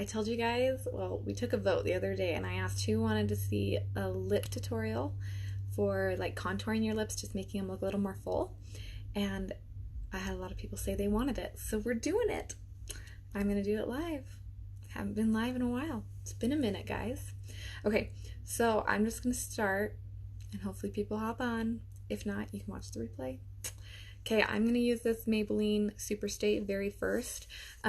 I told you guys, well, we took a vote the other day and I asked who wanted to see a lip tutorial for like contouring your lips, just making them look a little more full. And I had a lot of people say they wanted it. So we're doing it. I'm going to do it live. Haven't been live in a while. It's been a minute, guys. Okay, so I'm just going to start and hopefully people hop on. If not, you can watch the replay. Okay, I'm going to use this Maybelline Super Stay very first.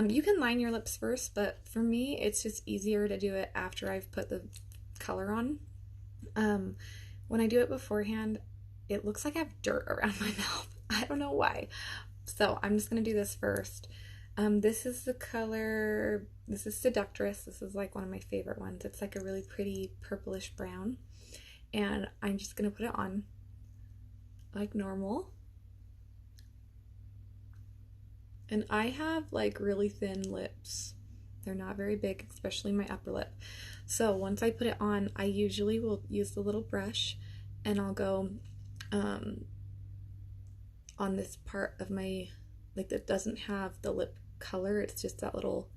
You can line your lips first, but for me, it's just easier to do it after I've put the color on. When I do it beforehand, it looks like I have dirt around my mouth. I don't know why. So I'm just going to do this first. This is the color, this is Seductress. This is like one of my favorite ones. It's like a really pretty purplish brown. And I'm just going to put it on like normal. And I have like really thin lips. They're not very big, especially my upper lip. So once I put it on, I usually will use the little brush and I'll go on this part of my, like that doesn't have the lip color. It's just that little,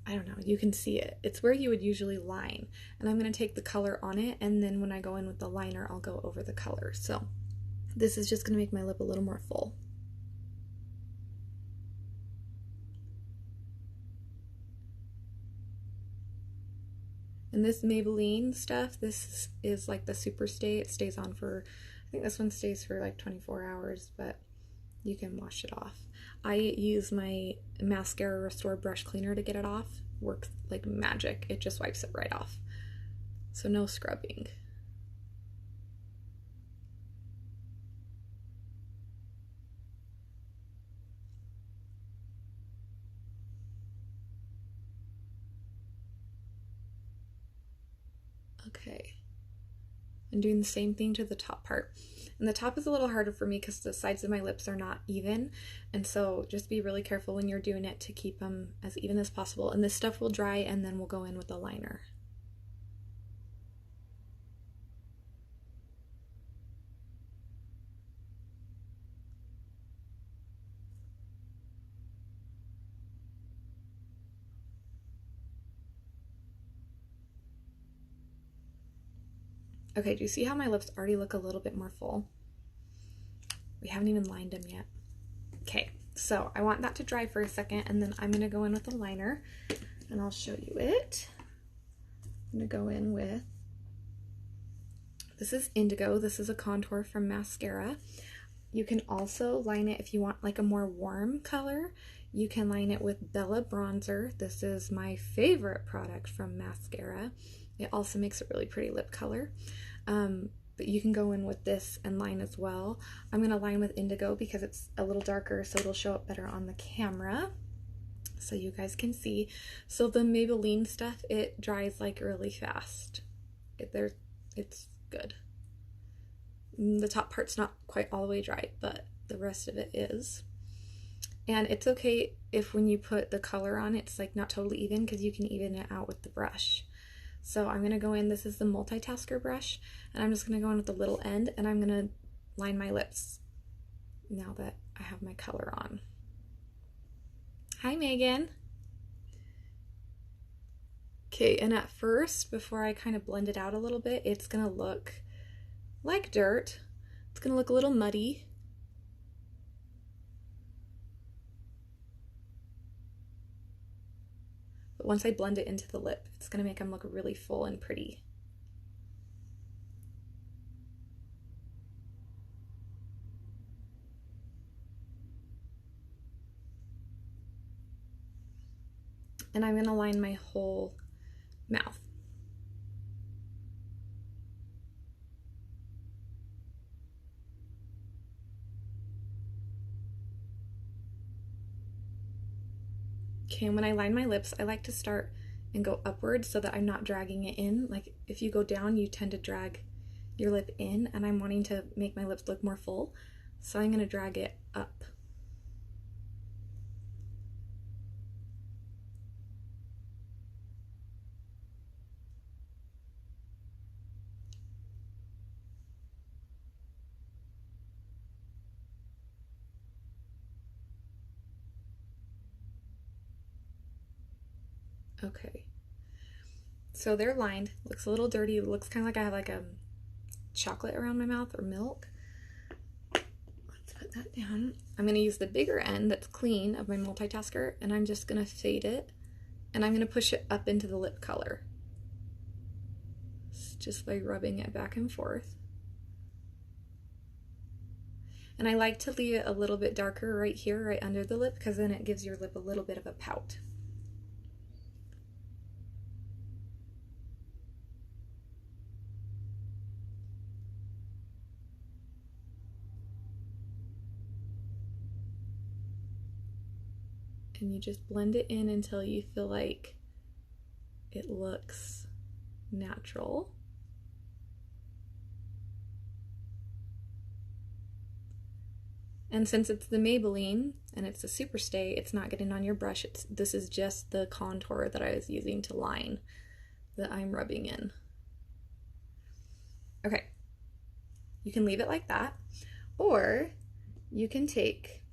I don't know, you can see it. It's where you would usually line. And I'm going to take the color on it, and then when I go in with the liner, I'll go over the color. So this is just going to make my lip a little more full. And this Maybelline stuff, this is like the Super Stay. It stays on for, I think this one stays for like 24 hours, but you can wash it off. I use my Mascara Restore brush cleaner to get it off. Works like magic. It just wipes it right off. So no scrubbing. Okay. I'm doing the same thing to the top part. And the top is a little harder for me because the sides of my lips are not even. And so just be really careful when you're doing it to keep them as even as possible. And this stuff will dry and then we'll go in with the liner. Okay, do you see how my lips already look a little bit more full? We haven't even lined them yet. Okay, so I want that to dry for a second, and then I'm going to go in with the liner, and I'll show you it. I'm going to go in with, this is Indigo. This is a contour from Mascara. You can also line it if you want like a more warm color. You can line it with Bella Bronzer. This is my favorite product from Mascara. It also makes a really pretty lip color. But you can go in with this and line as well. I'm going to line with Indigo because it's a little darker, so it'll show up better on the camera so you guys can see. So the Maybelline stuff, it dries like really fast. It's good. The top part's not quite all the way dry, but the rest of it is. And it's okay if when you put the color on, it's like not totally even, because you can even it out with the brush. So I'm going to go in, this is the multitasker brush, and I'm just going to go in with the little end, and I'm going to line my lips now that I have my color on. Hi, Megan. Okay, and at first, before I kind of blend it out a little bit, it's going to look like dirt. It's going to look a little muddy. But once I blend it into the lip, it's going to make them look really full and pretty. And I'm going to line my whole mouth. Okay, and when I line my lips, I like to start and go upwards so that I'm not dragging it in. Like if you go down, you tend to drag your lip in, and I'm wanting to make my lips look more full, so I'm going to drag it up. Okay. So they're lined. Looks a little dirty. It looks kind of like I have like a chocolate around my mouth or milk. Let's put that down. I'm going to use the bigger end that's clean of my multitasker, and I'm just going to fade it, and I'm going to push it up into the lip color. Just by rubbing it back and forth. And I like to leave it a little bit darker right here, right under the lip, because then it gives your lip a little bit of a pout. And you just blend it in until you feel like it looks natural. And since it's the Maybelline and it's a super stay, it's not getting on your brush. This is just the contour that I was using to line that I'm rubbing in. Okay, you can leave it like that, or you can take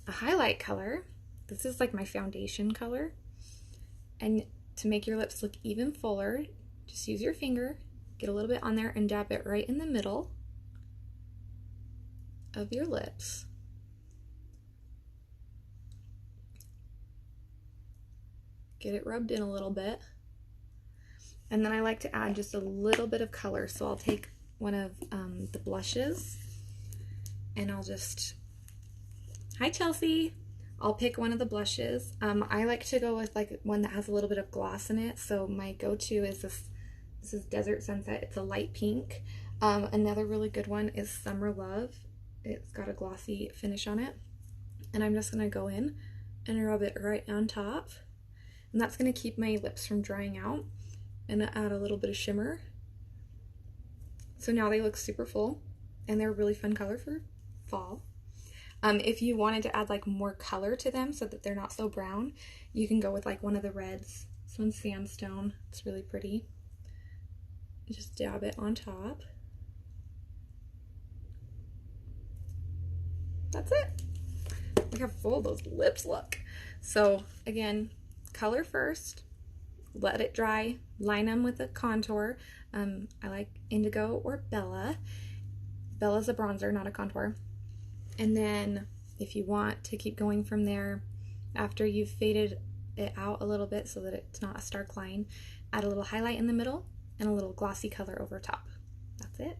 a highlight color. This is like my foundation color, and to make your lips look even fuller, just use your finger, get a little bit on there and dab it right in the middle of your lips. Get it rubbed in a little bit. And then I like to add just a little bit of color. So I'll take one of the blushes, and I'll just, hi Chelsea. I'll pick one of the blushes. I like to go with like one that has a little bit of gloss in it. So my go-to is this is Desert Sunset. It's a light pink. Another really good one is Summer Love. It's got a glossy finish on it. And I'm just gonna go in and rub it right on top. And that's gonna keep my lips from drying out, and add a little bit of shimmer. So now they look super full, and they're a really fun color for fall. If you wanted to add like more color to them so that they're not so brown, you can go with like one of the reds. This one's Sandstone. It's really pretty. Just dab it on top. That's it. Look how full those lips look. So again, color first, let it dry, line them with a contour. I like Indigo or Bella. Bella's a bronzer, not a contour. And then if you want to keep going from there, after you've faded it out a little bit so that it's not a stark line, add a little highlight in the middle and a little glossy color over top. That's it.